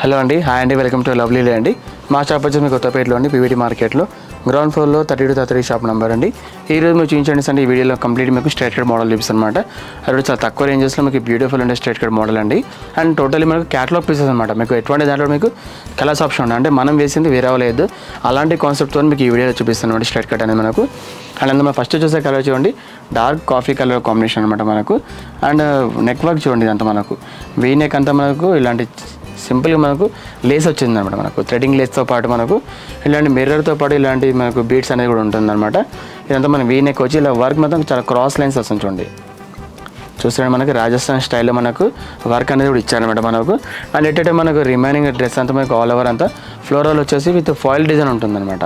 Hello అండి, hi అండి, welcome to lovely day అండి. మా షాప్ వచ్చేసి మీకు కొత్తపేటలో పీవీటీ మార్కెట్లో గ్రౌండ్ ఫ్లోర్లో 32-33 షాప్ నెంబర్ అండి. ఈరోజు మీరు చూపించండి అండి ఈ వీడియోలో కంప్లీట్ మీకు స్ట్రైట్ కట్ మోడల్ చూపిస్తాను అనమాట. అది చాలా తక్కువ రేంజెస్లో మీకు బ్యూటిఫుల్ ఉండే స్ట్రైట్ కట్ మోడల్ అండి. అండ్ టోటల్లీ మనకు క్యాటలాగ్ పీసెస్ అనమాట. మీకు ఎటువంటి దాంట్లో మీకు కలర్స్ ఆప్షన్ ఉంది, అంటే మనం వేసింది వేరే లేదు. అలాంటి కాన్సెప్ట్తో మీకు ఈ వీడియోలో చూపిస్తాను అండి స్ట్రైట్ కట్ అనేది మనకు. అండ్ అందులో మనం ఫస్ట్ చూసే కలర్ చూడండి, డార్క్ కాఫీ కలర్ కాంబినేషన్ అనమాట మనకు. అండ్ నెక్ వర్క్ చూడండి, ఇదంతా మనకు వీ నెక్ అంతా మనకు ఇలాంటి సింపుల్గా మనకు లేస్ వచ్చింది అనమాట. మనకు థ్రెడింగ్ లేస్తో పాటు మనకు ఇలాంటి మిర్రర్తో పాటు ఇలాంటి మనకు బీడ్స్ అనేది కూడా ఉంటుందన్నమాట. ఇదంతా మన వీ నెక్ వచ్చి ఇలా వర్క్ మొత్తం చాలా క్రాస్ లైన్స్ వస్తుంది చూడండి. చూస్తే మనకి రాజస్థాన్ స్టైల్లో మనకు వర్క్ అనేది కూడా ఇచ్చారనమాట మనకు. అండ్ ఎట్టంటే మనకు రిమైనింగ్ డ్రెస్ అంతా మనకు ఆల్ ఓవర్ అంతా ఫ్లోరల్ వచ్చేసి విత్ ఫాయిల్ డిజైన్ ఉంటుందన్నమాట.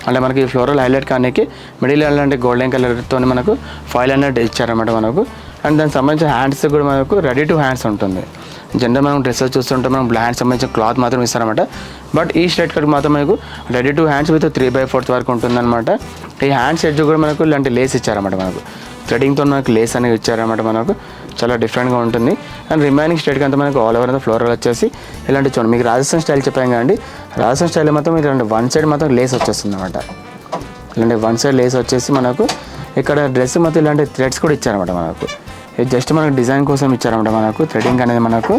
అంటే మనకి ఫ్లోరల్ హైలైట్ కానీ మిడిల్ అలాంటి గోల్డెన్ కలర్తో మనకు ఫాయిల్ అనేది ఇచ్చారనమాట మనకు. అండ్ దానికి సంబంధించిన హ్యాండ్స్ కూడా మనకు రెడీ టు హ్యాండ్స్ ఉంటుంది. జనరల్ మనం డ్రెస్సెస్ చూస్తుంటే మనం హ్యాండ్స్ సంబంధించిన క్లాత్ మాత్రం ఇస్తారనమాట. బట్ ఈ స్ట్రైట్ కట్ మాత్రం మనకు రెడీ టు హ్యాండ్స్ విత్ 3/4 వరకు ఉంటుందన్నమాట. ఈ హ్యాండ్స్ ఎడ్జ్ కూడా మనకు ఇలాంటి లేస్ ఇచ్చారన్నమాట. మనకు థ్రెడింగ్తో మనకు లేస్ అనేది ఇచ్చారన్నమాట. మనకు చాలా డిఫరెంట్గా ఉంటుంది. అండ్ రిమైనింగ్ స్ట్రైట్కి అంతా మనకు ఆల్ ఓవర్ అంతా ఫ్లోరల్ వచ్చేసి ఇలాంటి చూడండి. మీకు రాజస్థాన్ స్టైల్ చెప్పాం కదండి, రాజస్థాన్ స్టైల్ మొత్తం ఇలాంటి వన్ సైడ్ మాత్రం లేస్ వచ్చేస్తుంది అనమాట. ఇలాంటి వన్ సైడ్ లేస్ వచ్చేసి మనకు ఇక్కడ డ్రెస్ మొత్తం ఇలాంటి థ్రెడ్స్ కూడా ఇచ్చారన్నమాట. మనకు ఇది జస్ట్ మనకు డిజైన్ కోసం ఇచ్చారన్నమాట. మనకు థ్రెడింగ్ అనేది మనకు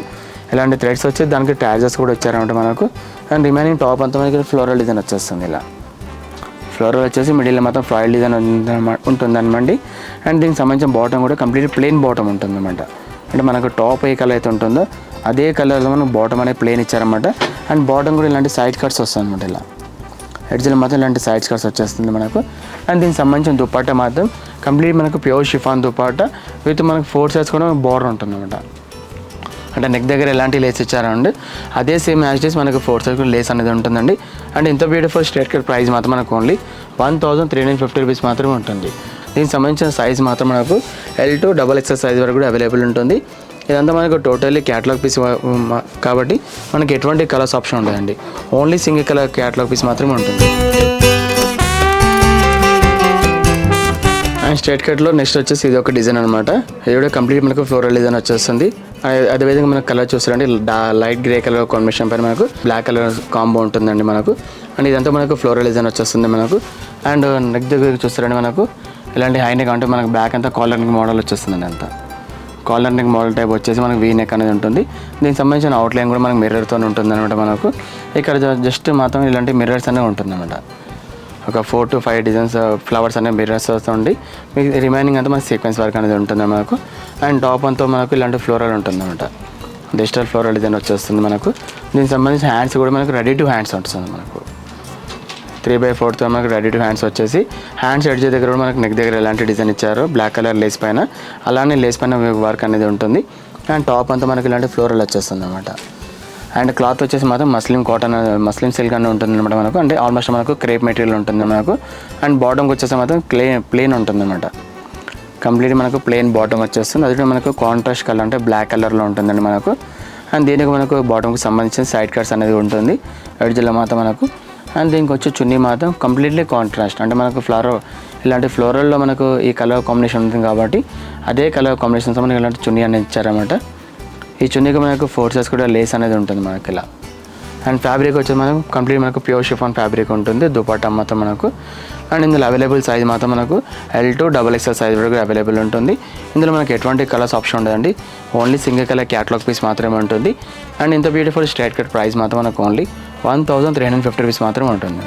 ఇలాంటి థ్రెడ్స్ వచ్చి దానికి ట్యాజెస్ కూడా ఇచ్చారన్నమాట మనకు. అండ్ రిమైనింగ్ టాప్ అంతా మనకి ఫ్లోరల్ డిజైన్ వచ్చేస్తుంది. ఇలా ఫ్లోరల్ వచ్చేసి మిడిల్ మొత్తం ఫాయిల్ డిజైన్ ఉంటుందన్నమాట. అండ్ దీనికి సంబంధించిన బాటమ్ కూడా కంప్లీట్ ప్లెయిన్ బాటమ్ ఉంటుందన్నమాట. అంటే మనకు టాప్ ఏ కలర్ అయితే ఉంటుందో అదే కలర్లో మనకు బాటమ్ అనేది ప్లెయిన్ ఇచ్చారన్నమాట. అండ్ బాటమ్ కూడా ఇలాంటి సైడ్ కట్స్ వస్తుంది అనమాట. ఇలా ఎడ్జ్లో మాత్రం ఇలాంటి సైడ్ కట్స్ వచ్చేస్తుంది మనకు. అండ్ దీనికి సంబంధించిన దుపట్టా మాత్రం కంప్లీట్ మనకు ప్యూర్ షిఫాన్ దుపట్టా విత్ మనకు 4 సైడ్స్ కూడా బార్డర్ ఉంటుందన్నమాట. అంటే నెక్ దగ్గర ఎలాంటి లేస్ ఇచ్చారండి అదే సేమ్ యాజ్ మనకు 4 సైడ్స్ కూడా లేస్ అనేది ఉంటుందండి. అండ్ ఇంత బ్యూటిఫుల్ స్ట్రైట్ కట్ ప్రైస్ మాత్రం మనకు ఓన్లీ 1350 రూపీస్ మాత్రమే ఉంటుంది. దీనికి సంబంధించిన సైజ్ మాత్రం మనకు L to XXL సైజ్ వరకు కూడా అవైలబుల్ ఉంటుంది. ఇదంతా మనకు టోటల్లీ క్యాటలాగ్ పీస్ కాబట్టి మనకి ఎటువంటి కలర్స్ ఆప్షన్ ఉండదండి. Only single colour catalogue piece మాత్రమే ఉంటుంది. అండ్ స్ట్రైట్ కట్లో నెక్స్ట్ వచ్చేసి ఇది ఒక డిజైన్ అనమాట. ఇది కూడా కంప్లీట్ మనకు ఫ్లోరల్ డిజైన్ వచ్చేస్తుంది. అదేవిధంగా మనకు కలర్ చూస్తారండి, లైట్ గ్రే కలర్ కాంబినేషన్ పైన మనకు బ్లాక్ కలర్ కాంబో ఉంటుందండి మనకు. అండ్ ఇదంతా మనకు ఫ్లోరల్ డిజైన్ వచ్చేస్తుంది మనకు. అండ్ నెక్ దగ్గర చూస్తారండి మనకు ఇలాంటి హై నెక్ అంటే మనకు బ్యాక్ అంతా కాలర్ నెక్ మోడల్ వచ్చేస్తుందండి. అంతా కాలర్ నెక్ మోడల్ టైప్ వచ్చేసి మనకు వీ నెక్ అనేది ఉంటుంది. దీనికి సంబంధించిన అవుట్లైన్ కూడా మనకు మిర్రర్తో ఉంటుంది అనమాట. మనకు ఇక్కడ జస్ట్ మాత్రం ఇలాంటి మిర్రర్స్ అనేవి ఉంటుందన్నమాట. ఒక 4 to 5 డిజైన్స్ ఫ్లవర్స్ అనేవి మిర్రర్స్ వస్తుంది. మీకు రిమైనింగ్ అంతా మనకి సీక్వెన్స్ వర్క్ అనేది ఉంటుంది మనకు. అండ్ టాప్ అంతా మనకు ఇలాంటి ఫ్లోరల్ ఉంటుందన్నమాట. డిజిటల్ ఫ్లోరల్ డిజైన్ వచ్చేస్తుంది మనకు. దీనికి సంబంధించిన హ్యాండ్స్ కూడా మనకు రెడీ టు హ్యాండ్స్ ఉంటుంది మనకు. 3/4తో మనకు రెడీ టు హ్యాండ్స్ వచ్చేసి హ్యాండ్స్ ఎడ్జ్ దగ్గర కూడా మనకు నెక్ దగ్గర ఎలాంటి డిజైన్ ఇచ్చారో బ్లాక్ కలర్ లేస్ పైన అలానే లేస్ పైన వర్క్ అనేది ఉంటుంది. అండ్ టాప్ అంతా మనకి ఇలాంటి ఫ్లోరల్ వచ్చేస్తుంది అనమాట. అండ్ క్లాత్ వచ్చేసి మాత్రం మస్లిన్ సిల్క్ అని ఉంటుంది అనమాట మనకు. అంటే ఆల్మోస్ట్ మనకు క్రేప్ మెటీరియల్ ఉంటుంది మనకు. అండ్ బాటమ్కి వచ్చేసి మాత్రం ప్లెయిన్ ఉంటుంది అనమాట. కంప్లీట్ మనకు ప్లెయిన్ బాటమ్ వచ్చేస్తుంది. అది మనకు కాంట్రాస్ట్ కలర్ అంటే బ్లాక్ కలర్లో ఉంటుందండి మనకు. అండ్ దీనికి మనకు బాటమ్కి సంబంధించిన సైడ్ కట్స్ అనేది ఉంటుంది ఎడ్జ్లో మాత్రం మనకు. అండ్ దీనికి వచ్చి చున్నీ మాత్రం కంప్లీట్లీ కాంట్రాస్ట్ అంటే మనకు ఇలాంటి ఫ్లోరల్లో మనకు ఈ కలర్ కాంబినేషన్ ఉంటుంది కాబట్టి అదే కలర్ కాంబినేషన్తో మనకి ఇలాంటి చున్నీ అనేది ఇచ్చారన్నమాట. ఈ చున్నీకి మనకు 4 సైడ్స్ కూడా లేస్ అనేది ఉంటుంది మనకి ఇలా. అండ్ ఫ్యాబ్రిక్ వచ్చి మనకు కంప్లీట్ మనకు ప్యూర్ షిఫాన్ ఫ్యాబ్రిక్ ఉంటుంది దుపట్టా మాత్రం మనకు. అండ్ ఇందులో అవైలబుల్ సైజ్ మాత్రం మనకు L to XXL సైజ్ వరకు అవైలబుల్ ఉంటుంది. ఇందులో మనకు ఎటువంటి కలర్స్ ఆప్షన్ ఉండదండి. Only single colour catalogue piece మాత్రమే ఉంటుంది. అండ్ ఇంత బ్యూటిఫుల్ స్ట్రైట్ కట్ ప్రైస్ మాత్రం మనకు ఓన్లీ 1350 రూపీస్ మాత్రమే ఉంటుంది.